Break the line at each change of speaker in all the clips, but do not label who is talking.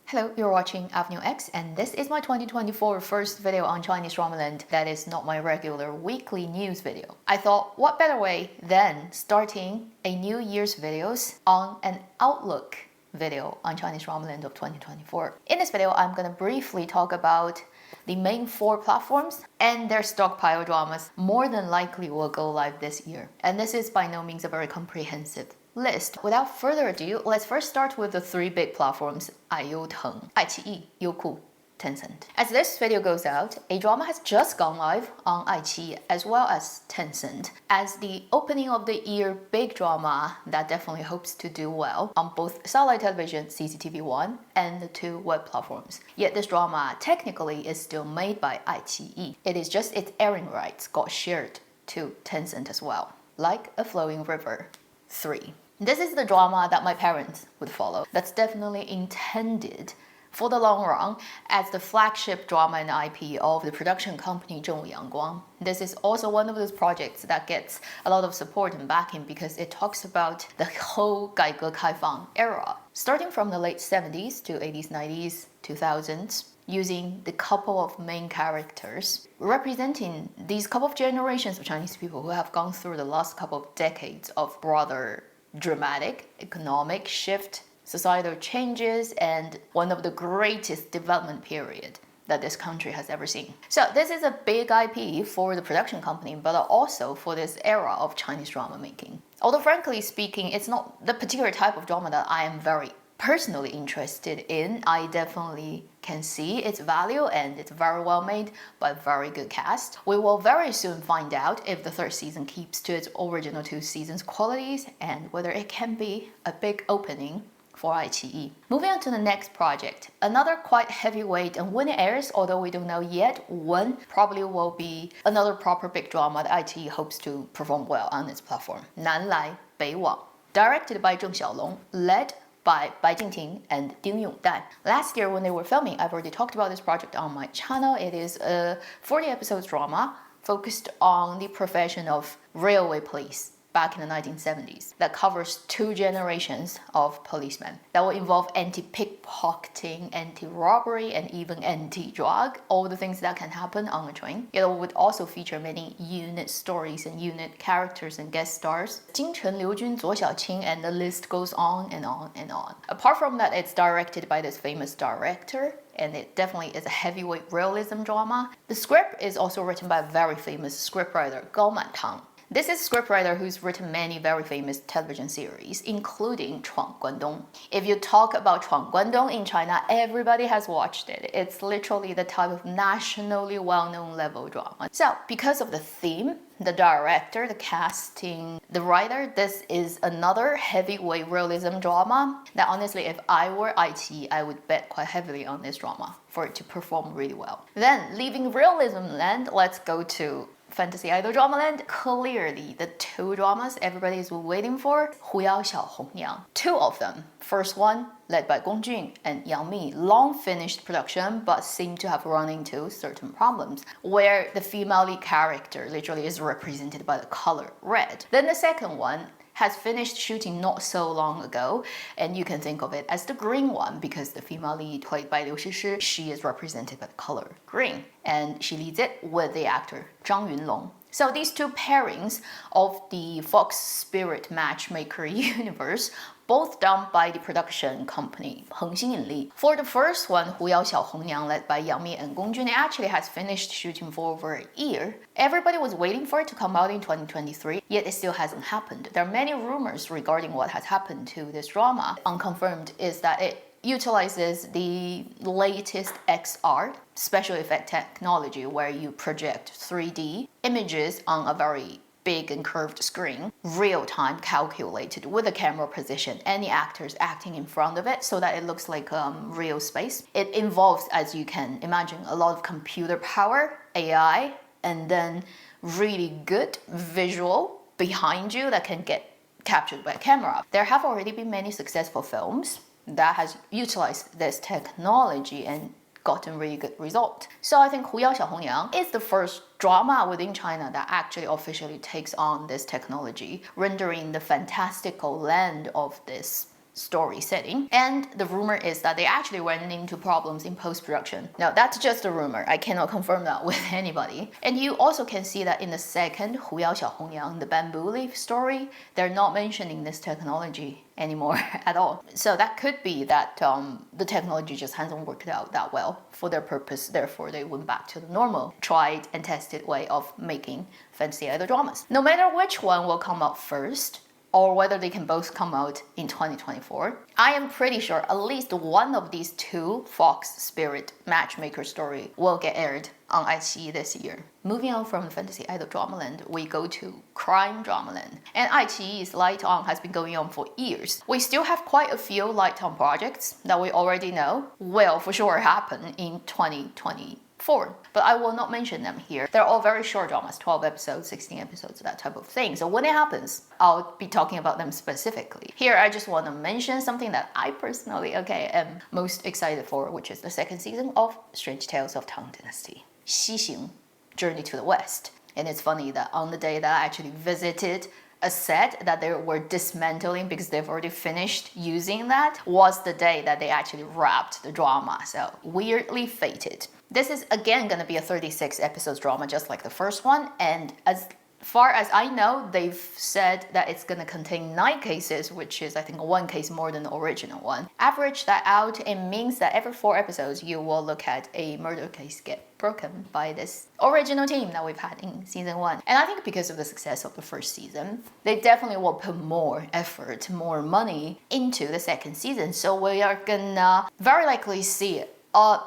Hello, you're watching Avenue X, and this is my 2024 first video on Chinese drama land that is not my regular weekly news video. I thought, what better way than starting a New Year's videos on an outlook video on Chinese drama land of 2024. In this video, I'm gonna briefly talk about the main 4 platforms and their stockpile dramas more than likely will go live this year. And this is by no means a very comprehensive list. Without further ado, let's first start with the 3 big platforms, IQiyi, Youku, Tencent. As this video goes out, a drama has just gone live on IQiyi as well as Tencent as the opening of the year big drama that definitely hopes to do well on both satellite television, CCTV1, and the 2 web platforms. Yet this drama technically is still made by IQiyi. It is just its airing rights got shared to Tencent as well, like a flowing river. 3. This is the drama that my parents would follow. That's definitely intended for the long run as the flagship drama and IP of the production company Zhongwu Yangguang. This is also one of those projects that gets a lot of support and backing because it talks about the whole 改革开放 era, starting from the late 70s to 80s, 90s, 2000s, using the couple of main characters, representing these couple of generations of Chinese people who have gone through the last couple of decades of rather dramatic economic shift, societal changes, and one of the greatest development period that this country has ever seen. So this is a big IP for the production company, but also for this era of Chinese drama making. Although frankly speaking, it's not the particular type of drama that I am very personally interested in. I definitely can see its value and it's very well made but very good cast. We will very soon find out if the 3rd season keeps to its original 2 seasons qualities and whether it can be a big opening for IQiyi. Moving on to the next project, another quite heavyweight, and when it airs, although we don't know yet when, probably will be another proper big drama that IQiyi hopes to perform well on its platform. 南来北往, directed by Zheng Xiaolong, led by Bai Jingting and Ding Yongdan. Last year when they were filming, I've already talked about this project on my channel. It is a 40 episodes drama focused on the profession of railway police back in the 1970s that covers 2 generations of policemen that will involve anti-pickpocketing, anti-robbery, and even anti-drug, all the things that can happen on a train. It would also feature many unit stories and unit characters and guest stars. Jing Chen, Liu Jun, Zuo Xiaoqing, and the list goes on and on and on. Apart from that, it's directed by this famous director, and it definitely is a heavyweight realism drama. The script is also written by a very famous scriptwriter, Gao Mantang. This is a scriptwriter who's written many very famous television series, including 闯关东. If you talk about 闯关东in China, everybody has watched it. It's literally the type of nationally well-known level drama. So, because of the theme, the director, the casting, the writer, this is another heavyweight realism drama that honestly, if I were IQiyi, I would bet quite heavily on this drama for it to perform really well. Then, leaving realism land, let's go to fantasy idol drama land. Clearly, the 2 dramas everybody is waiting for, 狐妖小红娘. 2 of them. First one, led by Gong Jun and Yang Mi, long finished production but seem to have run into certain problems, where the female lead character literally is represented by the color red. Then the second one has finished shooting not so long ago, and you can think of it as the green one because the female lead played by Liu Shishi, she is represented by the color green, and she leads it with the actor Zhang Yunlong. So these 2 pairings of the Fox Spirit Matchmaker universe, both done by the production company Hengxin Yinli. For the first one, 狐妖小红娘, led by Yang Mi and Gong Jun, it actually has finished shooting for over a year. Everybody was waiting for it to come out in 2023, yet it still hasn't happened. There are many rumors regarding what has happened to this drama. Unconfirmed is that it utilizes the latest XR, special effect technology, where you project 3D images on a very big and curved screen, real-time calculated with the camera position and the actors acting in front of it so that it looks like real space. It involves, as you can imagine, a lot of computer power, AI, and then really good visual behind you that can get captured by camera. There have already been many successful films that has utilized this technology and gotten really good result. So I think 狐妖小红娘 is the first drama within China that actually officially takes on this technology, rendering the fantastical land of this story setting. And the rumor is that they actually ran into problems in post-production. Now, that's just a rumor. I cannot confirm that with anybody. And you also can see that in the second Hu Yao Xiao Hong Yang, the bamboo leaf story, they're not mentioning this technology anymore at all. So that could be that the technology just hasn't worked out that well for their purpose. Therefore, they went back to the normal, tried and tested way of making fantasy idol dramas. No matter which one will come out first, or whether they can both come out in 2024, I am pretty sure at least one of these two Fox Spirit Matchmaker story will get aired on IQiyi this year. Moving on from fantasy idol dramaland, we go to crime dramaland. And IQiyi's Light On has been going on for years. We still have quite a few Light On projects that we already know will for sure happen in 2024. But I will not mention them here. They're all very short dramas, 12 episodes, 16 episodes, that type of thing. So when it happens, I'll be talking about them specifically. Here, I just want to mention something that I personally, am most excited for, which is the second season of Strange Tales of Tang Dynasty. Xixing, Journey to the West. And it's funny that on the day that I actually visited a set that they were dismantling because they've already finished using that was the day that they actually wrapped the drama. So weirdly fated. This is again going to be a 36 episodes drama just like the first one, and as far as I know, they've said that it's going to contain 9 cases, which is I think 1 case more than the original one. Average that out, it means that every 4 episodes you will look at a murder case get broken by this original team that we've had in season 1. And I think because of the success of the first season, they definitely will put more effort, more money into the second season. So we are gonna very likely see a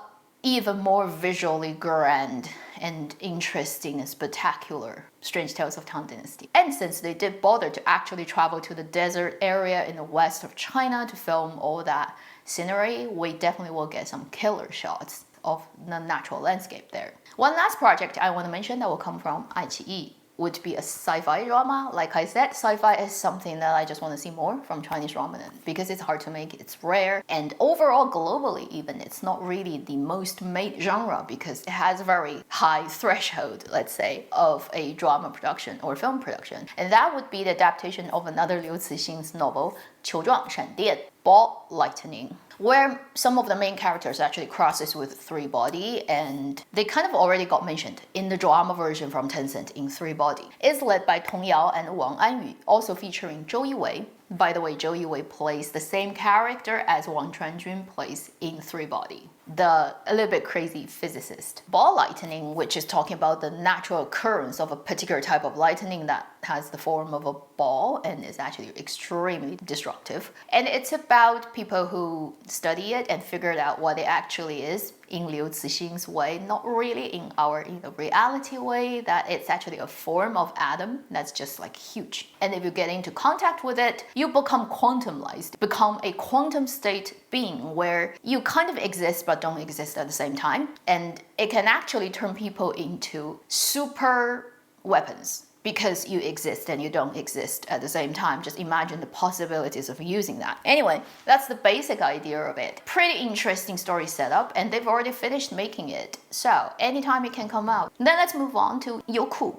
even more visually grand and interesting and spectacular Strange Tales of Tang Dynasty. And since they did bother to actually travel to the desert area in the west of China to film all that scenery, we definitely will get some killer shots of the natural landscape there. One last project I want to mention that will come from IQiyi would be a sci-fi drama. Like I said, sci-fi is something that I just want to see more from Chinese drama because it's hard to make, it's rare, and overall globally even, it's not really the most made genre because it has a very high threshold, let's say, of a drama production or film production. And that would be the adaptation of another Liu Cixin's novel, 球状闪电, Ball Lightning, where some of the main characters actually crosses with 3 body, and they kind of already got mentioned in the drama version from Tencent in 3 body. It's led by Tong Yao and Wang Anyu, also featuring Zhou Yiwei. By the way, Zhou Yiwei plays the same character as Wang Chuanjun plays in 3 body, the a little bit crazy physicist. Ball lightning, which is talking about the natural occurrence of a particular type of lightning that has the form of a ball and is actually extremely destructive. And it's about people who study it and figured out what it actually is in Liu Cixin's way, not really in our reality way, that it's actually a form of atom that's just like huge. And if you get into contact with it, you become quantumized, become a quantum state being where you kind of exist but don't exist at the same time. And it can actually turn people into super weapons because you exist and you don't exist at the same time. Just imagine the possibilities of using that. Anyway, that's the basic idea of it. Pretty interesting story setup, and they've already finished making it. So anytime it can come out. Then let's move on to Youku.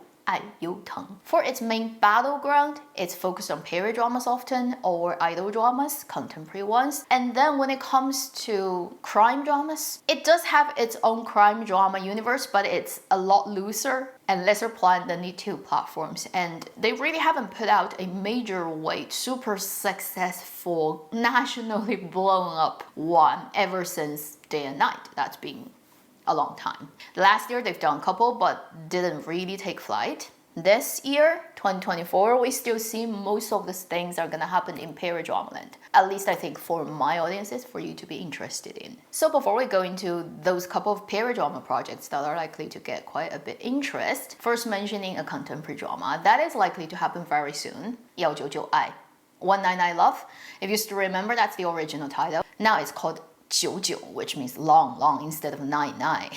For its main battleground, it's focused on period dramas often, or idol dramas, contemporary ones. And then when it comes to crime dramas, it does have its own crime drama universe, but it's a lot looser and lesser planned than the 2 platforms. And they really haven't put out a major weight, super successful, nationally blown up one ever since Day and Night. That's been a long time. Last year they've done a couple but didn't really take flight. This year, 2024, we still see most of these things are gonna happen in period dramaland. At least I think for my audiences, for you to be interested in. So before we go into those couple of period drama projects that are likely to get quite a bit interest, first mentioning a contemporary drama that is likely to happen very soon, 199爱, 199 Love. If you still remember, that's the original title. Now it's called 99, which means long, long instead of 99.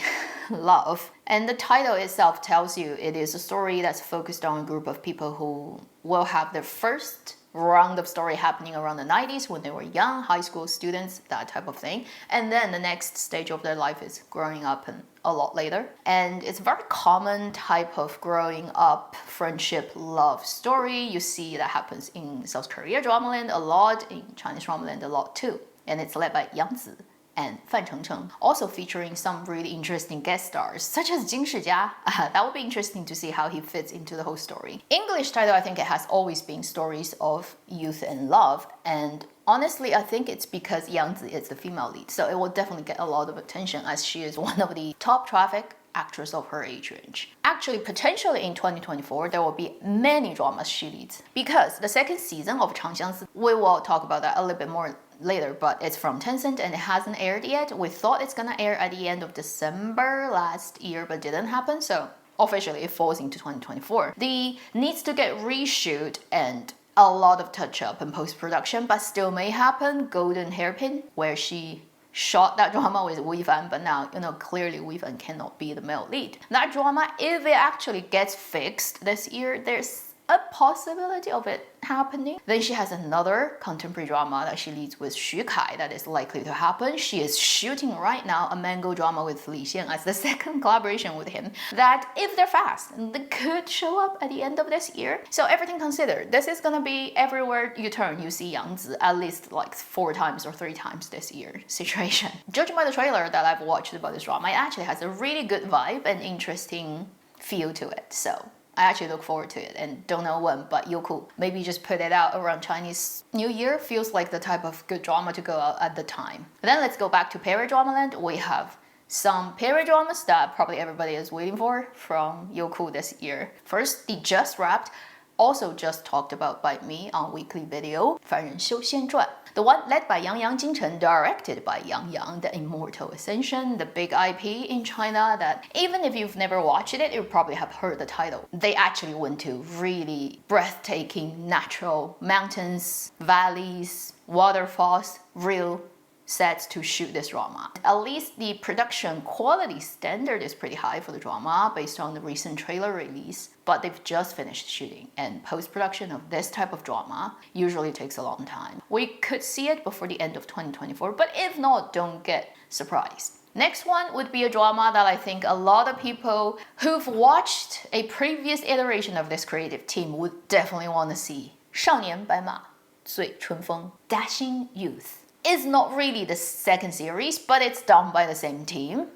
Love. And the title itself tells you it is a story that's focused on a group of people who will have their first round of story happening around the 90s when they were young, high school students, that type of thing. And then the next stage of their life is growing up and a lot later. And it's a very common type of growing up friendship love story. You see that happens in South Korea drama land a lot, in Chinese drama land a lot too. And it's led by Yang Zi and Fan Chengcheng, also featuring some really interesting guest stars, such as Jin Shijia. That would be interesting to see how he fits into the whole story. English title, I think it has always been stories of youth and love, and honestly, I think it's because Yang Zi is the female lead, so it will definitely get a lot of attention as she is one of the top traffic actress of her age range. Actually, potentially in 2024, there will be many dramas she leads, because the second season of Changxiangzi, we will talk about that a little bit more later, but it's from Tencent and it hasn't aired yet. We thought it's gonna air at the end of December last year, but didn't happen, so officially it falls into 2024. The needs to get reshoot and a lot of touch-up and post-production, but still may happen. Golden Hairpin, where she shot that drama with Wei Fan, but now, clearly Wei Fan cannot be the male lead. That drama, if it actually gets fixed this year, there's a possibility of it happening. Then she has another contemporary drama that she leads with Xu Kai that is likely to happen. She is shooting right now a mango drama with Li Xian as the second collaboration with him that, if they're fast, they could show up at the end of this year. So everything considered, this is gonna be everywhere you turn, you see Yang Zi at least like 4 times or 3 times this year situation. Judging by the trailer that I've watched about this drama, it actually has a really good vibe and interesting feel to it. So I actually look forward to it and don't know when, but Youku maybe just put it out around Chinese New Year. Feels like the type of good drama to go out at the time. But then let's go back to period drama land. We have some period dramas that probably everybody is waiting for from Youku this year. First, the just wrapped, also just talked about by me on weekly video, 凡人修仙传. The one led by Yang Jingchen, directed by Yang, the Immortal Ascension, the big IP in China that even if you've never watched it, you probably have heard the title. They actually went to really breathtaking natural mountains, valleys, waterfalls, real sets to shoot this drama. At least the production quality standard is pretty high for the drama based on the recent trailer release, but they've just finished shooting, and post-production of this type of drama usually takes a long time. We could see it before the end of 2024, but if not, don't get surprised. Next one would be a drama that I think a lot of people who've watched a previous iteration of this creative team would definitely want to see. 少年白马醉春风 Dashing Youth. It's not really the second series, but it's done by the same team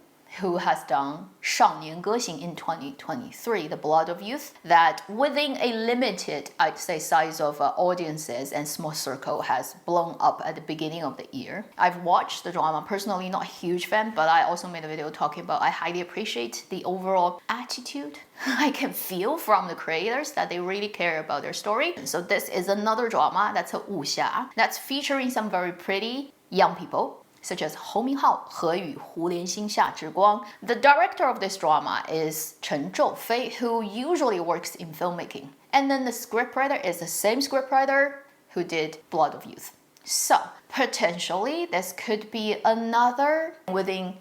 who has done 少年歌行 in 2023, The Blood of Youth, that within a limited, I'd say, size of audiences and small circle has blown up at the beginning of the year. I've watched the drama, personally not a huge fan, but I also made a video talking about I highly appreciate the overall attitude I can feel from the creators that they really care about their story. So this is another drama that's a wuxia that's featuring some very pretty young people, such as Hou Minghao, 何宇, 胡连星, 夏之光. The director of this drama is Chen Zhoufei, who usually works in filmmaking. And then the scriptwriter is the same scriptwriter who did Blood of Youth. So, potentially, this could be another within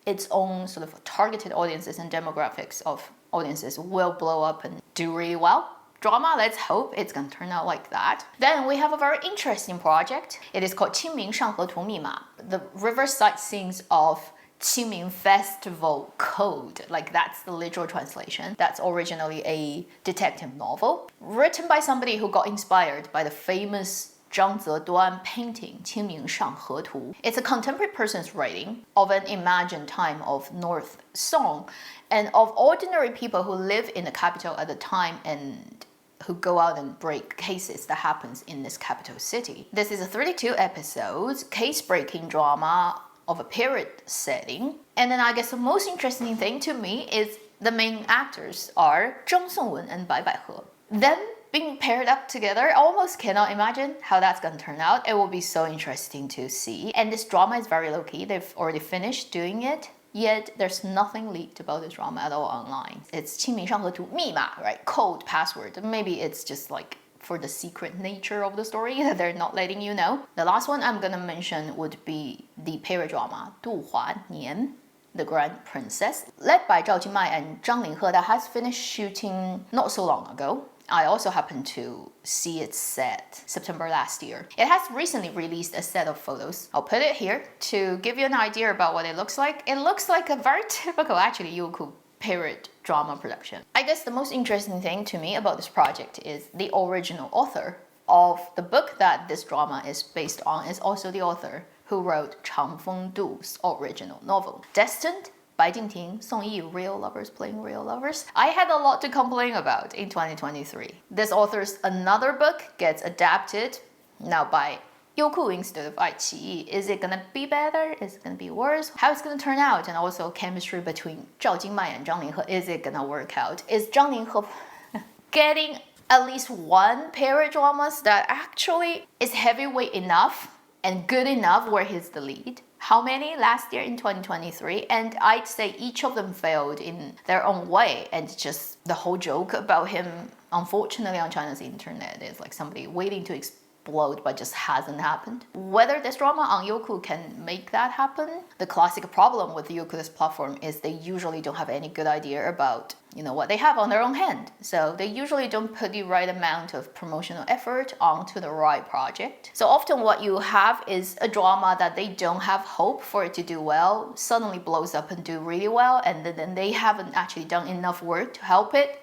its own sort of targeted audiences and demographics of audiences will blow up and do really well. Drama, let's hope it's gonna turn out like that. Then we have a very interesting project. It is called 清明上河图密码, the riverside scenes of Qingming Festival Code. Like, that's the literal translation. That's originally a detective novel written by somebody who got inspired by the famous Zhang Zeduan painting 清明上河图. It's a contemporary person's writing of an imagined time of North Song and of ordinary people who live in the capital at the time and who go out and break cases that happens in this capital city. This is a 32 episodes case-breaking drama of a period setting. And then I guess the most interesting thing to me is the main actors are Zheng Songwen and Bai Baihe. Them being paired up together, I almost cannot imagine how that's gonna turn out. It will be so interesting to see. And this drama is very low-key. They've already finished doing it. Yet there's nothing leaked about this drama at all online. It's 清明上河图密码, right? Code, password. Maybe it's just like for the secret nature of the story that they're not letting you know. The last one I'm gonna mention would be the period drama 度华年, The Grand Princess, led by Zhao Jinmai and Zhang Linghe, that has finished shooting not so long ago. I also happened to see it set September last year. It has recently released a set of photos. I'll put it here to give you an idea about what it looks like. It looks like a very typical, actually, Youku period drama production. I guess the most interesting thing to me about this project is the original author of the book that this drama is based on is also the author who wrote Chang Feng Du's original novel, Destined. Bai Jingting, Song Yi, real lovers playing real lovers. I had a lot to complain about in 2023. This author's another book gets adapted now by Youku instead of IQiyi. Is it gonna be better? Is it gonna be worse? How it's gonna turn out? And also chemistry between Zhao Jingmai and Zhang Linghe. Is it gonna work out? Is Zhang Linghe getting at least one period dramas that actually is heavyweight enough and good enough where he's the lead? How many last year in 2023? And I'd say each of them failed in their own way. And just the whole joke about him, unfortunately, on China's internet is like somebody waiting to explode, but just hasn't happened. Whether this drama on Youku can make that happen, the classic problem with Youku's platform is they usually don't have any good idea about what they have on their own hand. So they usually don't put the right amount of promotional effort onto the right project. So often what you have is a drama that they don't have hope for it to do well, suddenly blows up and do really well, and then they haven't actually done enough work to help it.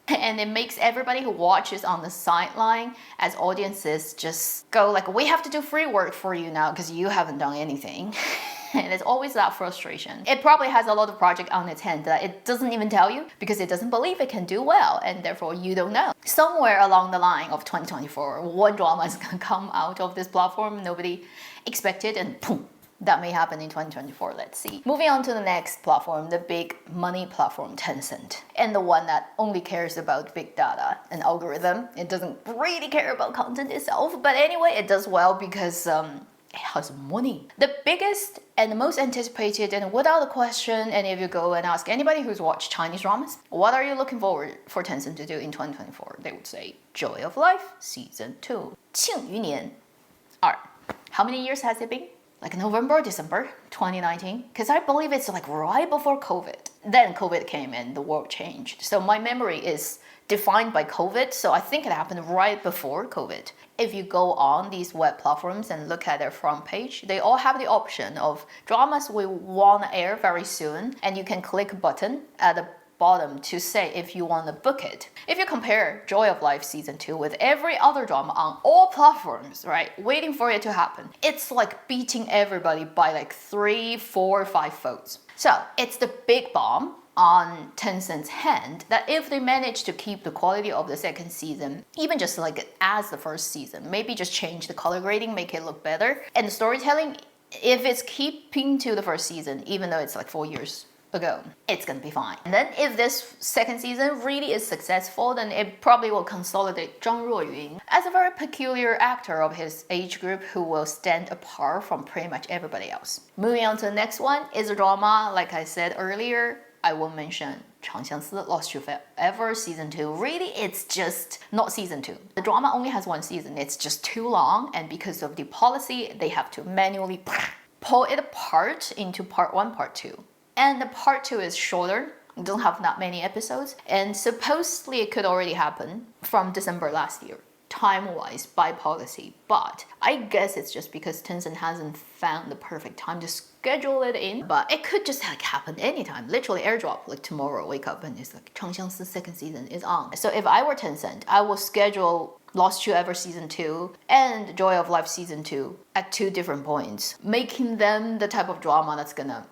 And it makes everybody who watches on the sideline as audiences just go like, we have to do free work for you now because you haven't done anything. And it's always that frustration. It probably has a lot of project on its hand that it doesn't even tell you because it doesn't believe it can do well, and therefore you don't know. Somewhere along the line of 2024, one drama is gonna come out of this platform nobody expected, and boom, that may happen in 2024, let's see. Moving on to the next platform, the big money platform, Tencent. And the one that only cares about big data and algorithm. It doesn't really care about content itself, but anyway, it does well because it has money. The biggest and the most anticipated, and without a question, and if you go and ask anybody who's watched Chinese dramas, what are you looking forward for Tencent to do in 2024? They would say Joy of Life Season 2. 庆余年2. How many years has it been? Like November, December 2019? Because I believe it's like right before COVID. Then COVID came and the world changed. So my memory is defined by COVID, so I think it happened right before COVID. If you go on these web platforms and look at their front page, they all have the option of dramas we want to air very soon, and you can click a button at the bottom to say if you want to book it. If you compare Joy of Life Season 2 with every other drama on all platforms, right, waiting for it to happen, it's like beating everybody by like 3, 4, 5 votes. So it's the big bomb on Tencent's hand that if they manage to keep the quality of the second season, even just like as the first season, maybe just change the color grading, make it look better, and the storytelling, if it's keeping to the first season, even though it's like 4 years ago, it's gonna be fine. And then if this second season really is successful, then it probably will consolidate Zhang Ruoyun as a very peculiar actor of his age group who will stand apart from pretty much everybody else. Moving on to the next one is a drama, like I said earlier, I will mention 长相思 Lost You Forever Season 2. Really, it's just not Season 2. The drama only has one season. It's just too long, and because of the policy, they have to manually pull it apart into part 1, part 2. And the part 2 is shorter, don't have that many episodes, and supposedly it could already happen from December last year, time-wise, by policy. But I guess it's just because Tencent hasn't found the perfect time to schedule it in. But it could just like happen anytime, literally airdrop, like tomorrow, wake up and it's like 长相思 second season is on. So if I were Tencent, I will schedule Lost You Ever Season 2 and Joy of Life Season 2 at 2 different points, making them the type of drama that's gonna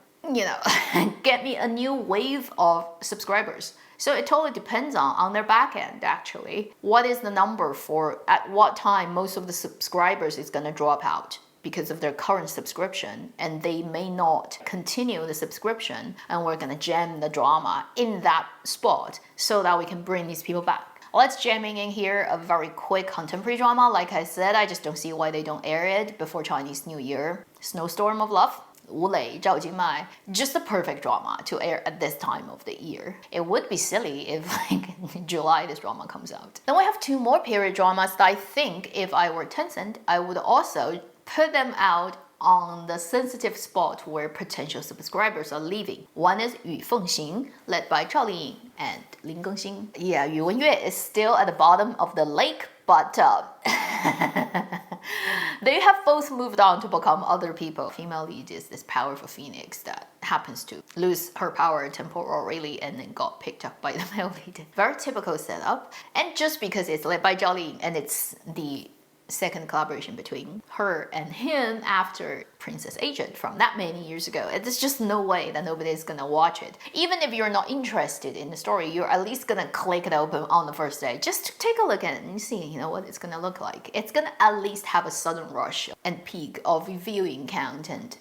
get me a new wave of subscribers. So it totally depends on their back end, actually. What is the number for at what time most of the subscribers is going to drop out because of their current subscription, and they may not continue the subscription, and we're going to jam the drama in that spot so that we can bring these people back. Let's jamming in here a very quick contemporary drama. Like I said, I just don't see why they don't air it before Chinese New Year. Snowstorm of Love. Wu Lei, Zhao Jingmai, just the perfect drama to air at this time of the year. It would be silly if like in July this drama comes out. Then we have 2 more period dramas that I think if I were Tencent, I would also put them out on the sensitive spot where potential subscribers are leaving. One is Yu Fengxing, led by Zhao Liying and Lin Gengxin. Yeah, Yu Wenyue is still at the bottom of the lake, but they have both moved on to become other people. Female lead is this powerful phoenix that happens to lose her power temporarily and then got picked up by the male lead. Very typical setup. And just because it's led by Zhao Liying and it's the second collaboration between her and him after Princess Agent from that many years ago, there's just no way that nobody's gonna watch it. Even if you're not interested in the story, you're at least gonna click it open on the first day just to take a look at it and see, you know, what it's gonna look like. It's gonna at least have a sudden rush and peak of viewing count and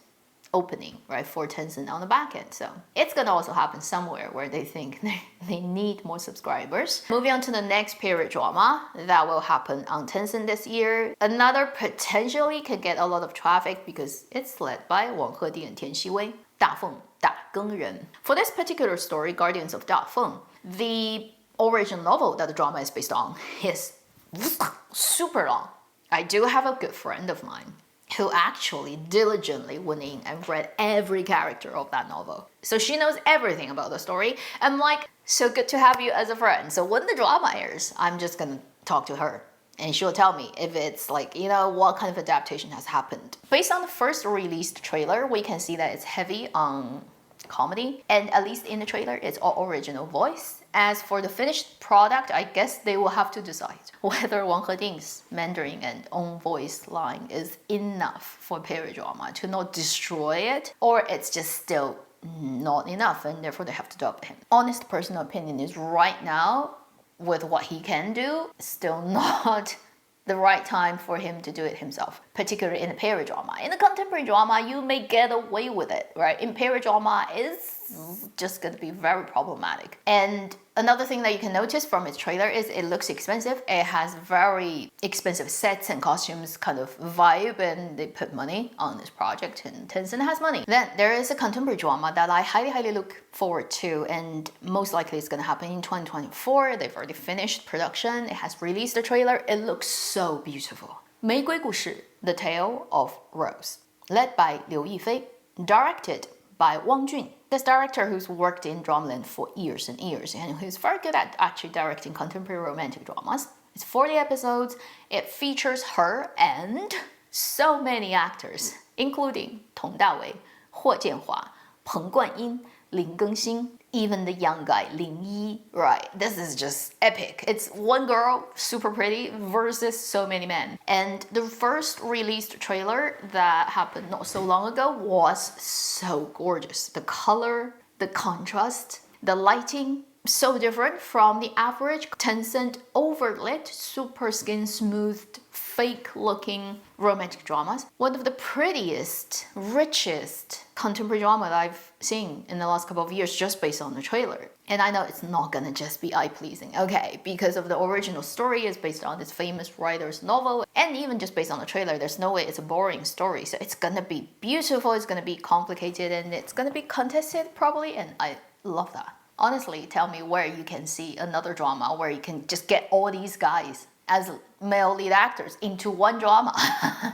opening, right, for Tencent on the back end. So it's gonna also happen somewhere where they think they need more subscribers. Moving on to the next period drama that will happen on Tencent this year. Another potentially could get a lot of traffic because it's led by Wang Hedi and Tian Xiwei. 大凤大耕人. For this particular story, Guardians of Da Feng, the original novel that the drama is based on is super long. I do have a good friend of mine who actually diligently went in and read every character of that novel. So she knows everything about the story. I'm like, so good to have you as a friend. So when the drama airs, I'm just gonna talk to her and she'll tell me if it's like, you know, what kind of adaptation has happened. Based on the first released trailer, we can see that it's heavy on comedy, and at least in the trailer, it's all original voice. As for the finished product, I guess they will have to decide whether Wang Heding's Mandarin and own voice line is enough for period drama to not destroy it, or it's just still not enough and therefore they have to dub him. Honest personal opinion is right now, with what he can do, still not the right time for him to do it himself, particularly in a period drama. In a contemporary drama, you may get away with it, right? In period drama, it's just going to be very problematic. And another thing that you can notice from its trailer is it looks expensive. It has very expensive sets and costumes kind of vibe, and they put money on this project, and Tencent has money. Then there is a contemporary drama that I highly look forward to, and most likely it's going to happen in 2024. They've already finished production. It has released the trailer. It looks so beautiful. 玫瑰故事, The Tale of Rose, led by Liu Yifei, directed by Wang Jun, this director who's worked in dramaland for years and years and who's very good at actually directing contemporary romantic dramas. It's 40 episodes. It features her and so many actors, including Tong Dawei, Huo Jianhua, Peng Guanyin, Lin Gengxin, even the young guy Lin Yi, right? This is just epic. It's one girl, super pretty, versus so many men. And the first released trailer that happened not so long ago was so gorgeous. The color, the contrast, the lighting, so different from the average Tencent overlit, super skin smoothed, fake looking romantic dramas. One of the prettiest, richest contemporary drama that I've seen in the last couple of years just based on the trailer. And I know it's not gonna just be eye-pleasing, okay, because of the original story is based on this famous writer's novel, and even just based on the trailer, there's no way it's a boring story. So it's gonna be beautiful, it's gonna be complicated, and it's gonna be contested probably, and I love that. Honestly, tell me where you can see another drama where you can just get all these guys as male lead actors into one drama.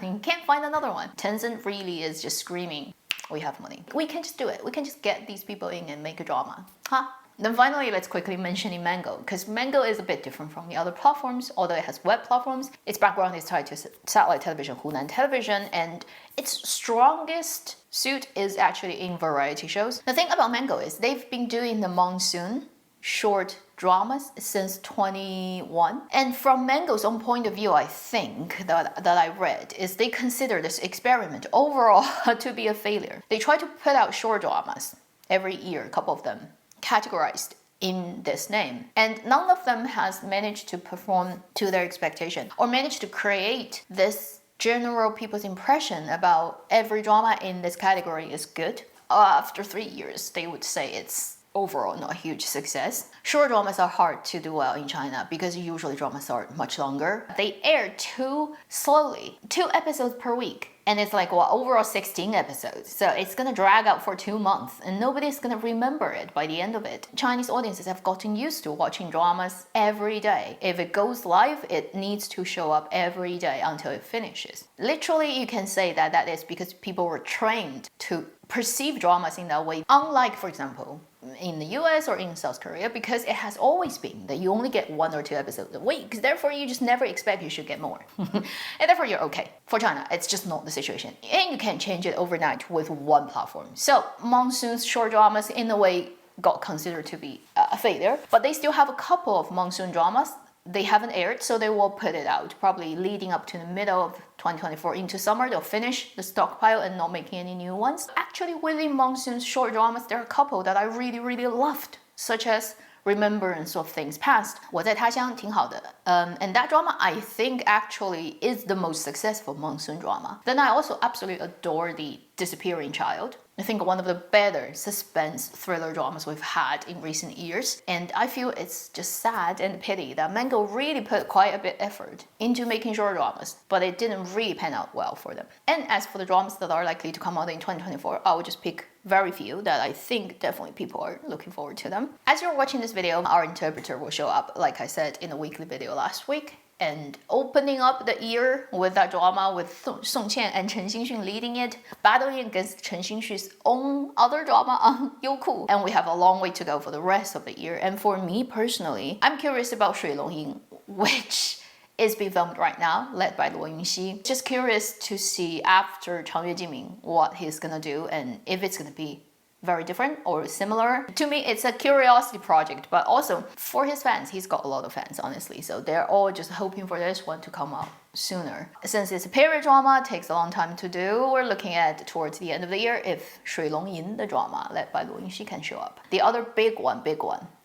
You can't find another one. Tencent really is just screaming, we have money. We can just do it. We can just get these people in and make a drama. Huh? Then finally, let's quickly mention Mango, because Mango is a bit different from the other platforms, although it has web platforms. Its background is tied to satellite television, Hunan Television, and its strongest suit is actually in variety shows. The thing about Mango is they've been doing the monsoon short dramas since 21. And from Mango's own point of view, I think that I read is they consider this experiment overall to be a failure. They try to put out short dramas every year, a couple of them, categorized in this name. And none of them has managed to perform to their expectation or managed to create this general people's impression about every drama in this category is good. After 3 years, they would say it's overall not a huge success. Short dramas are hard to do well in China because usually dramas are much longer. They air too slowly, 2 episodes per week. And it's like, well, overall 16 episodes. So it's gonna drag out for 2 months and nobody's gonna remember it by the end of it. Chinese audiences have gotten used to watching dramas every day. If it goes live, it needs to show up every day until it finishes. Literally, you can say that that is because people were trained to perceive dramas in that way. Unlike, for example, in the US or in South Korea, because it has always been that you only get 1 or 2 episodes a week, therefore you just never expect you should get more. And therefore you're okay. For China, it's just not the situation. And you can't change it overnight with one platform. So monsoon's short dramas in a way got considered to be a failure, but they still have a couple of monsoon dramas. They haven't aired, so they will put it out, probably leading up to the middle of 2024 into summer. They'll finish the stockpile and not making any new ones. Actually, within monsoon's short dramas, there are a couple that I really, really loved, such as Remembrance of Things Past. 我在他乡挺好的. And that drama, I think, actually is the most successful monsoon drama. Then I also absolutely adore The Disappearing Child. I think one of the better suspense thriller dramas we've had in recent years. And I feel it's just sad and pity that Mango really put quite a bit of effort into making short dramas, but it didn't really pan out well for them. And as for the dramas that are likely to come out in 2024, I will just pick very few that I think definitely people are looking forward to them. As you're watching this video, our interpreter will show up, like I said in the weekly video last week. And opening up the year with that drama with Song Qian and Chen Xinxun leading it, battling against Chen Xinxun's own other drama on Youku. And we have a long way to go for the rest of the year. And for me personally, I'm curious about Shui Longying, which is being filmed right now, led by Luo Yunxi. Just curious to see after Changyue Jiming what he's gonna do and if it's gonna be very different or similar. To me, it's a curiosity project, but also for his fans, he's got a lot of fans, honestly. So they're all just hoping for this one to come out sooner. Since it's a period drama, it takes a long time to do. We're looking at towards the end of the year if Shui Longyin, the drama led by Luo Yunxi, can show up. The other big one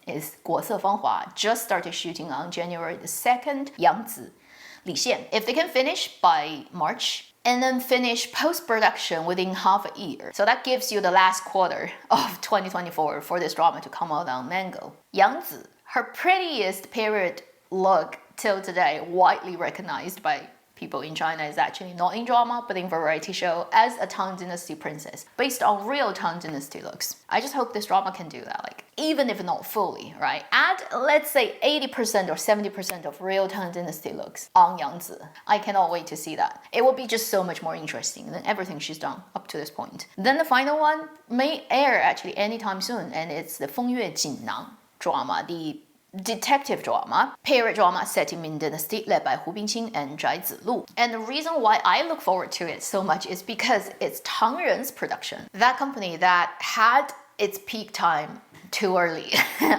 is 国色芳华, just started shooting on January the 2nd, Yangzi, Li Xian. If they can finish by March, and then finish post-production within half a year. So that gives you the last quarter of 2024 for this drama to come out on Mango. Yangzi, her prettiest period look till today, widely recognized by people in China, is actually not in drama, but in variety show as a Tang Dynasty princess, based on real Tang Dynasty looks. I just hope this drama can do that, like, even if not fully, right? Add, let's say, 80% or 70% of real Tang Dynasty looks on Yangzi. I cannot wait to see that. It will be just so much more interesting than everything she's done up to this point. Then the final one may air actually anytime soon, and it's the Fengyue Jinnang drama, the detective drama, period drama set in Ming Dynasty, led by Hu Bingqing and Zhai Zilu. And the reason why I look forward to it so much is because it's Tang Ren's production. That company that had its peak time too early,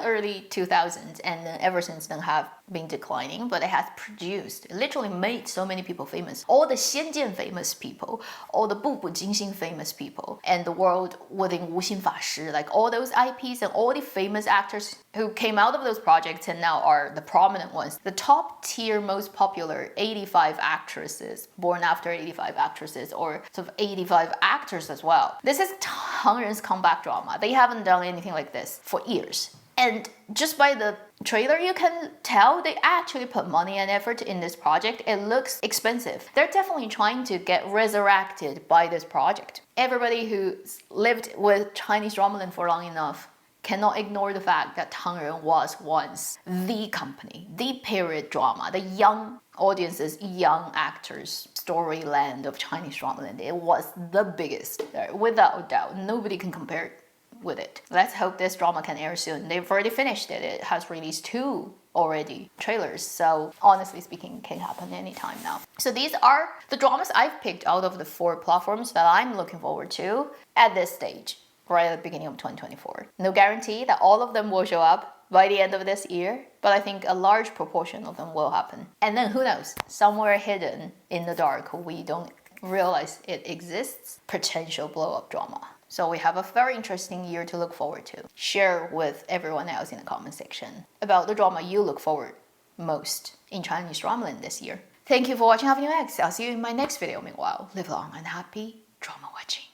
early 2000s, and then ever since then have been declining, but it has produced, it literally made so many people famous. All the Xianjian famous people, all the Bubu Jingxing famous people, and the world within Wuxin Fashi, like all those IPs and all the famous actors who came out of those projects and now are the prominent ones. The top tier, most popular 85 actresses, born after 85 actresses, or sort of 85 actors as well. This is Tang Ren's comeback drama. They haven't done anything like this for years. And just by the trailer, you can tell they actually put money and effort in this project. It looks expensive. They're definitely trying to get resurrected by this project. Everybody who's lived with Chinese dramaland for long enough cannot ignore the fact that Tang Ren was once the company, the period drama, the young audiences, young actors, storyland of Chinese dramaland. It was the biggest, without a doubt. Nobody can compare it with it. Let's hope this drama can air soon. They've already finished it. It has released 2 already trailers, so honestly speaking, it can happen anytime now. So these are the dramas I've picked out of the 4 platforms that I'm looking forward to at this stage, right at the beginning of 2024. No guarantee that all of them will show up by the end of this year, but I think a large proportion of them will happen. And then who knows, somewhere hidden in the dark, we don't realize it exists, potential blow-up drama. So we have a very interesting year to look forward to. Share with everyone else in the comment section about the drama you look forward most in Chinese dramaland this year. Thank you for watching Avenue X. I'll see you in my next video. Meanwhile, live long and happy drama watching.